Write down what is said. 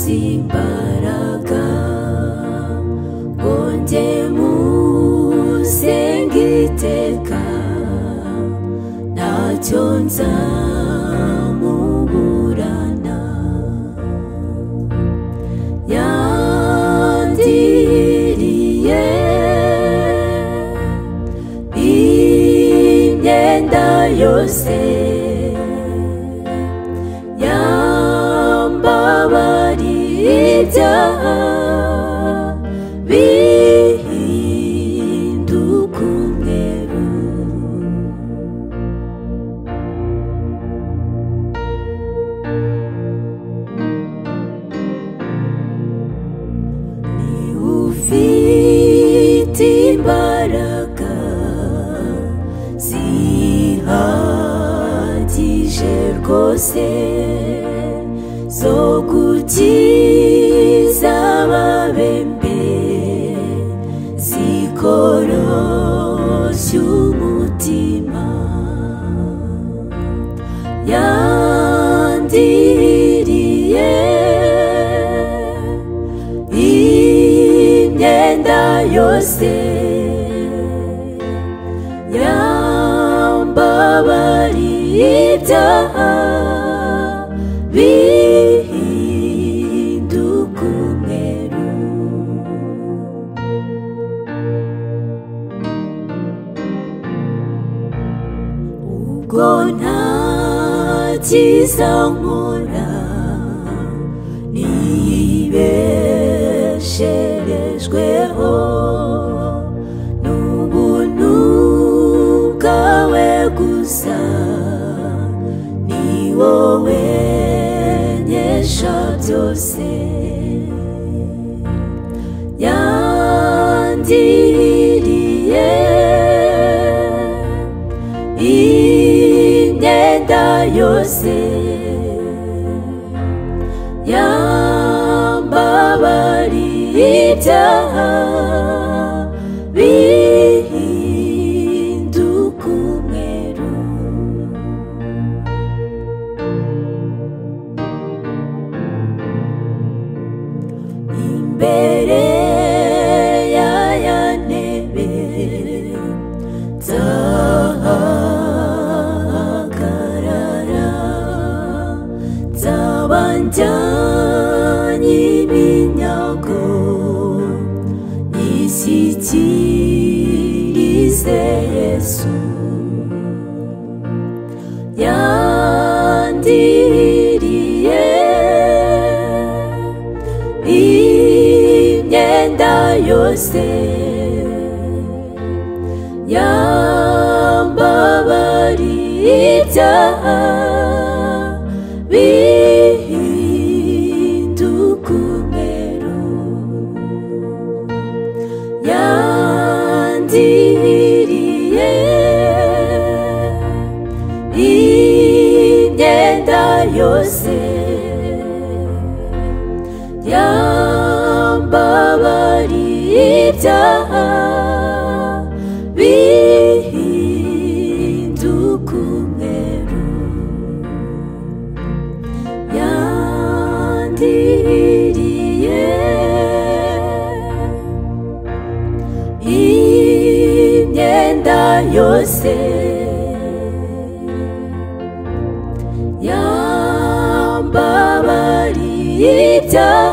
imbaraga ngo njye musenga iteka ntacyo nzamuburana yandiriye imyenda yose yambabariye ibyaha bihinduka umweru ni ufite imbaraga zihagije rwose zo gukiza ababembe zikoroshya umutima yandiriye imyenda yose yambabariye ibyaha bihinduka umweru ubwo nta cyiza nkora nibesherejweho n'ubuntu bwawe gusa ni wowe byose yandiriye imyenda yose yambabariye ibyaha bihinduka umweru imbere y'aya ntebe nzahagarara nzaba njyanye iminyago nishyikirize Yesu yandiriye imyenda yose yambabariye ibyaha bihinduka umweru yandiriye imyenda yose yambabariye ibyaha bihinduka umweru yandiriye imyenda yose yambabariye ibyaha